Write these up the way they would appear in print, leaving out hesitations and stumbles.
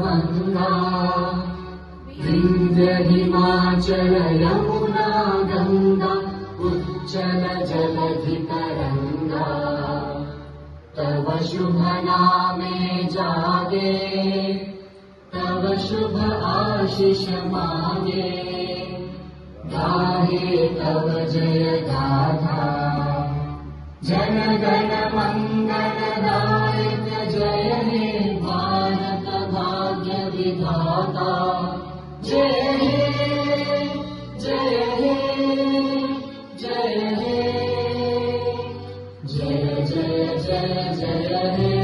गंगा विंध्य हिमाचल यमुना गंगा उच्चल जलधि तरंगा तव शुभ नामे जागे तव शुभ आशीष मांगे गाहे तव जय गाथा जन गण मंगलदायक जय हे भारत भाग्य विधाता जय हे जय हे जय हे जय जय जय जय हे।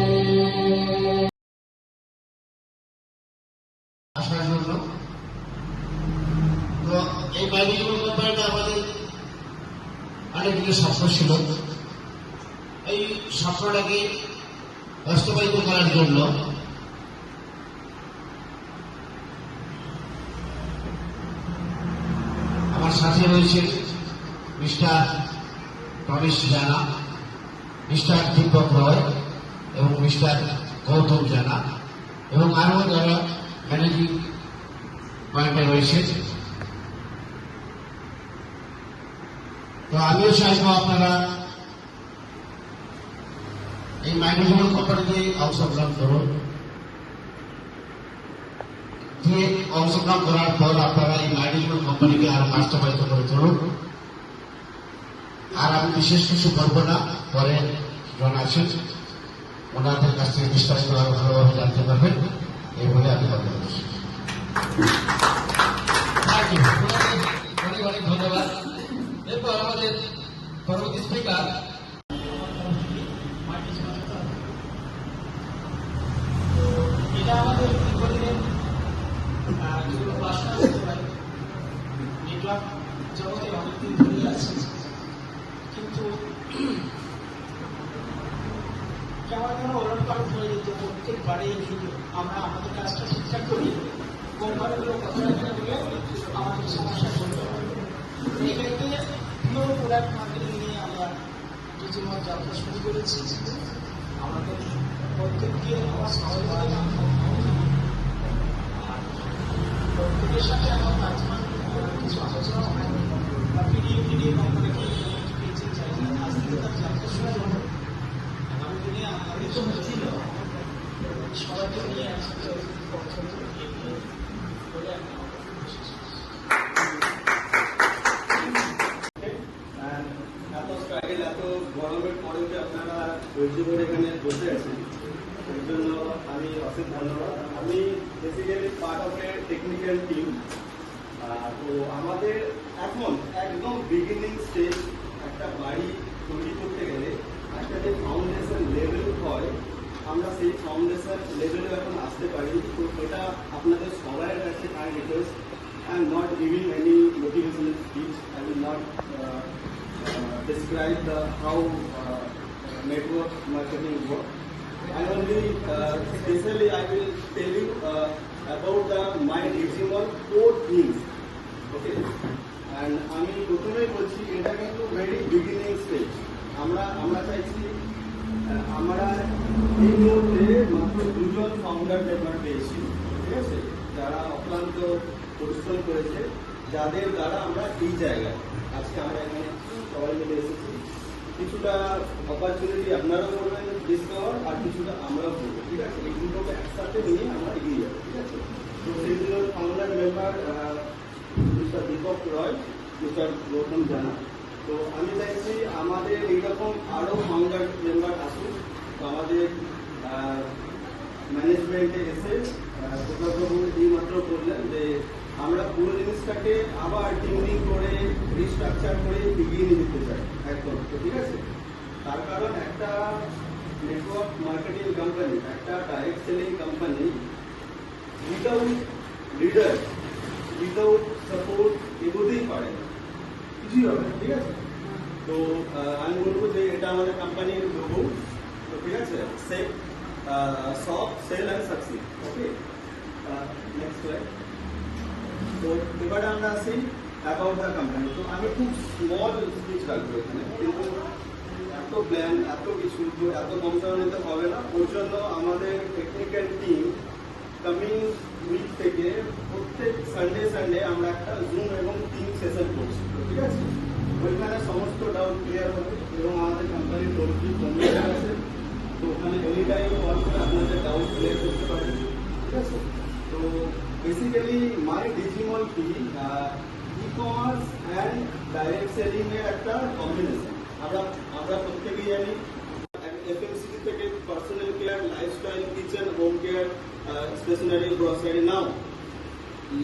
আসার জন্য তো এই বাইরের ব্যাপারটা আমাদের অনেকগুলো স্বপ্ন ছিল। এই স্বপ্নটাকে বাস্তবায়িত করার জন্য আমার সাথে রয়েছে মিস্টার রমেশ জানা, মিস্টার দীপক রয় এবং মিস্টার গৌতম জানা এবং আরও যারা ম্যানেজিং পয়েন্টে রয়েছে। তো আমিও চাইবো আপনারা এই ম্যানেজমেন্ট কোম্পানিতে অংশগ্রহণ করুন, দিয়ে অংশগ্রহণ করার পর আপনারা এই ম্যানেজমেন্ট কোম্পানিকে আরো বাস্তবায়িত করে তুলুন। আর আমি বিশেষ কিছু বলবো না, পরে জন আছেন ওনাদের কাছ থেকে বিস্তারিত আরো ভালোভাবে জানতে পারবেন, এই বলে আমি কথা বলছি। অনেক অনেক ধন্যবাদ। এরপর আমাদের পরবর্তী স্পিকার এটা আমাদের দীর্ঘদিনের যেগুলো পড়াশোনা করতে পারে নেটওয়ার্ক জগতে অনেকদিন ধরে আছে, কিন্তু কেমন যেন ওলট পালট হয়ে যেত। প্রত্যেকবারে আমরা আমাদের কাজটা ঠিকঠাক করি, কোম্পানিগুলো কথা রাখে না বলে আমাদের সমস্যা চলতে হবে। এক্ষেত্রে পিওর প্রোডাক্ট মার্কেটিং নিয়ে আমরা রীতিমত যাত্রা শুরু করেছি। আমাদের প্রত্যেককে আমার সহযোগিতা প্রত্যেকের সাথে আমার কিছু আলোচনা হয় বা পিডিএ কোম্পানিকে পেয়েছে চাই আজ থেকে তার যাত্রা শুরু করবো। আগামী দিনে আমাদের জন্য ছিল সবাইকে নিয়ে একসাথে বলে একটা এত স্ট্রাগল, এত গরমের পরেও যে আপনারা ধৈর্য ধরে এখানে বসে আছেন, এর জন্য আমি অশেষ ধন্যবাদ। আমি basically part of A technical team. তো আমাদের এখন একদম বিগিনিং স্টেজ। একটা বাড়ি তৈরি করতে গেলে একটা যে ফাউন্ডেশন লেভেল হয়, আমরা সেই ফাউন্ডেশন লেভেলে এখন আসতে পারি। তো এটা আপনাদের সবার কাছে I request, I am not giving any motivational speech. I will not describe how network marketing works. I only, especially I will tell you about my decimal 4 things. Okay. And আমি প্রথমেই বলছি এটা কিন্তু ভেরি বিগিনিং স্টেজ। আমরা চাইছি আমরা এই মুহূর্তে মাত্র 2 জন ফাউন্ডার মেম্বার পেয়েছি, ঠিক আছে, যারা অক্লান্ত পরিশ্রম করেছে, যাদের দ্বারা আমরা এই জায়গায় আজকে আমরা এখানে সবাই মিলে এসেছি। কিছুটা অপরচুনিটি আপনারাও বলবেন ডিসকভার, আর কিছুটা আমরাও বলবো, ঠিক আছে। এই দুটোকে একসাথে নিয়ে আমরা এগিয়ে যাবো, ঠিক আছে। তো সেই দুটো ফাউন্ডার মেম্বার মিস্টার দীপক রয়, মিস্টার গৌতম জানা। তো আমি চাইছি আমাদের এইরকম আরও ফাউন্ডার মেম্বার আসুক। তো আমাদের ম্যানেজমেন্টে এসে প্রধানবাবু এইমাত্র বললেন যে আমরা পুরো জিনিসটাকে আবার টিউনিং করে রিস্ট্রাকচার করে এগিয়ে নিয়ে যেতে চাই একদম। তো ঠিক আছে, তার কারণ একটা নেটওয়ার্ক মার্কেটিং কোম্পানি, একটা direct selling company without leader, without support এগোতেই পারে না, কিছুই হবে না, ঠিক আছে। তো আমি বলবো যে এটা আমাদের কোম্পানির লোগো। তো ঠিক আছে, save shop sell and succeed. Okay, next slide. তো এবারে আমরা আসি অ্যাবাউট দ্য কোম্পানি। তো আমি খুব স্মল স্পিচ রাখবো এখানে, কিন্তু এত প্ল্যান, এত কিছু, তো এত কম সময় নিতে হবে না। ওর জন্য আমাদের টেকনিক্যাল টিম কামিং উইক থেকে প্রত্যেক সানডে আমরা একটা জুম এবং টিম সেশন করছি, ঠিক আছে? ওইখানে সমস্ত ডাউট ক্লিয়ার হবে এবং আমাদের কোম্পানির টোল ফ্রি কমিউনিটি আছে, তো ওখানে এনি টাইম কল করে আপনাদের ডাউট ক্লিয়ার করতে পারবেন, ঠিক আছে? তো বেসিক্যালি মাই ডিজিমল কি ই-কমার্স অ্যান্ড ডাইরেক্ট সেলিং এর একটা কম্বিনেশন। আমরা প্রত্যেকেই জানি FMCG থেকে personal care, lifestyle, kitchen, home care, stationery, grocery. Now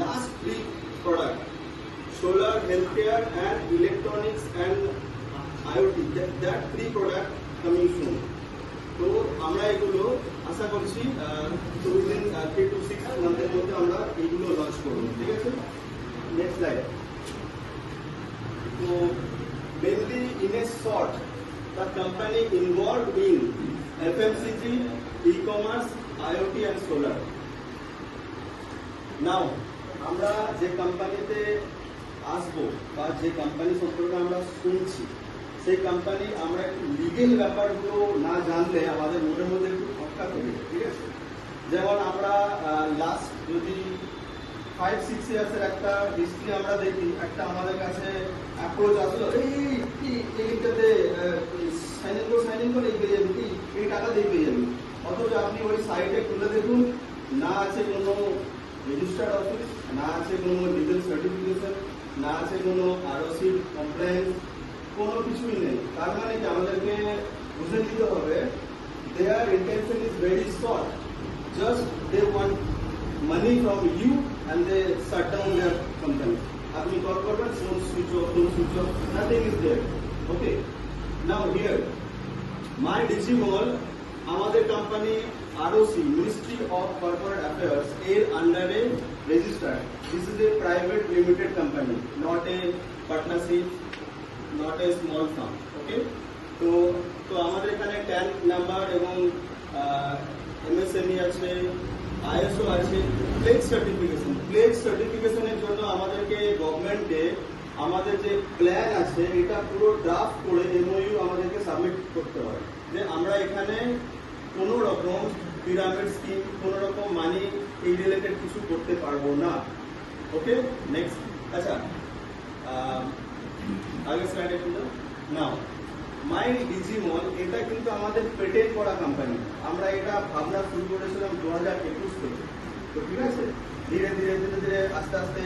last 3 product, solar, healthcare and electronics and IoT, that 3 product coming soon. তো আমরা এগুলো আশা করছি within 3 to 6 মান্থের মধ্যে আমরা এগুলো লঞ্চ করব, ঠিক আছে? Next slide. তো mainly in a short, the company involved in FMCG, e-commerce, IoT and solar. Now আমরা যে কোম্পানিতে আসবো বা যে কোম্পানি সম্পর্কে আমরা শুনছি, সেই কোম্পানি আমরা একটু লিগেল ব্যাপারগুলো না জানলে আমাদের মনের মধ্যে একটু খটকা থাকে, ঠিক আছে? যেমন আমরা লাস্ট যদি 5-6 ইয়ার্সের একটা হিস্ট্রি আমরা দেখি, একটা আমাদের কাছে অ্যাপ্রোচ আসলো, এইটাতে সাইনিং করে পেয়ে যাবি, কি এই টাকা দিয়ে পেয়ে যাবি। অথচ আপনি ওই সাইটে খুলে দেখুন, না আছে কোনো রেজিস্টার্ড অফিস, না আছে কোনো লিগাল সার্টিফিকেশন, না আছে কোনো আরওসি কমপ্লায়েন্স, কোনো কিছুই নেই। তার মানে কি আমাদেরকে বুঝে নিতে হবে their intention is very short, just they want money from you and they shut down their company. আপনি কল করবেন, phone switch off, nothing is there. Okay, now here my ডিজিমল, আমাদের company ROC, ministry of corporate affairs এর আন্ডারে registered. This is a private limited company, not a partnership, not a small firm. Okay, তো আমাদের এখানে TAN number এবং MSME আছে, ISO আছে, প্লেজ সার্টিফিকেশনের জন্য আমাদেরকে গভর্নমেন্টে আমাদের যে প্ল্যান আছে এটা পুরো ড্রাফট করে MOU আমাদেরকে সাবমিট করতে হয়, যে আমরা এখানে কোনো রকম পিরামিড স্কিম, কোনো রকম মানি এই রিলেটেড কিছু করতে পারবো না। ওকে, নেক্সট। আচ্ছা, আগের স্লাইডে কিন্তু নাও মাই ডিজিমল, এটা কিন্তু আমাদের পেটেন্ট করা কোম্পানি। আমরা এটা ভাবনা শুরু করেছিলাম 2021 থেকে। তো ঠিক আছে, ধীরে ধীরে আস্তে আস্তে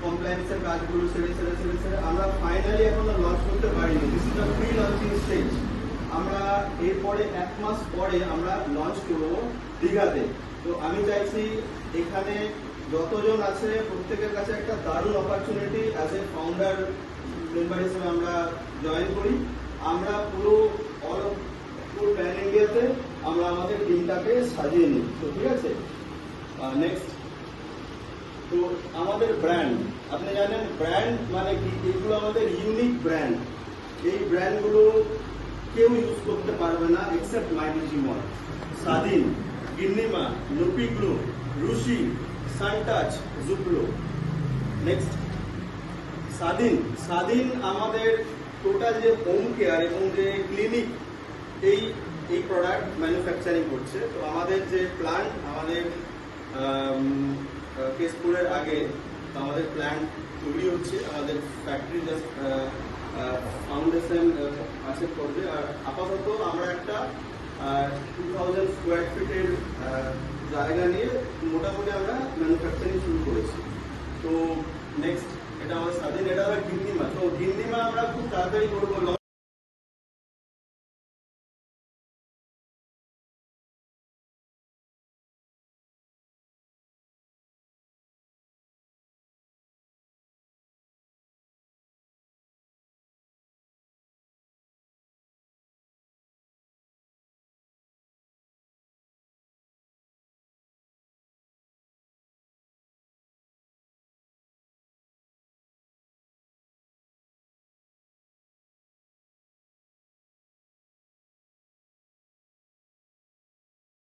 কমপ্লায়েন্সের কাজগুলো সেরে আমরা ফাইনালি এখনো লঞ্চ করতে পারিনি। This is the pre launching stage. আমরা এরপরে 1 মাস পরে আমরা লঞ্চ করবো দীঘাতে। তো আমি চাইছি এখানে যতজন আছে প্রত্যেকের কাছে একটা দারুণ opportunity as a founder member হিসেবে আমরা জয়েন করি। আমরা পুরো প্যান ইন্ডিয়াতে আমরা আমাদের টিমটাকে সাজিয়ে নিই। তো ঠিক আছে, নেক্সট। তো আমাদের ব্র্যান্ড, আপনি জানেন ব্র্যান্ড মানে কি? এগুলো আমাদের ইউনিক ব্র্যান্ড। এই ব্র্যান্ডগুলো কেউ ইউজ করতে পারবে না এক্সেপ্ট মাই ডিজিমল। স্বাধীন, গিন্নিমা, নুপিগ্লু, রুশি, সানটাচ, জুপ্লো। নেক্সট, স্বাধীন আমাদের টোটাল যে হোম কেয়ার এবং যে ক্লিনিক এই প্রোডাক্ট ম্যানুফ্যাকচারিং করছে। তো আমাদের যে প্ল্যান্ট, আমাদের কেশপুরের আগে আমাদের প্ল্যান্ট তৈরি হচ্ছে, আমাদের ফ্যাক্টরি জাস্ট ফাউন্ডেশন আছে করবে। আর আপাতত আমরা একটা 2000 স্কোয়ার ফিটের জায়গা নিয়ে মোটামুটি আমরা ম্যানুফ্যাকচারিং শুরু করেছি। তো নেক্সট, এটা আমাদের স্বাধীন, এটা হলো গিন্নিমা। তো গিন্নিমা আমরা খুব তাড়াতাড়ি করবো।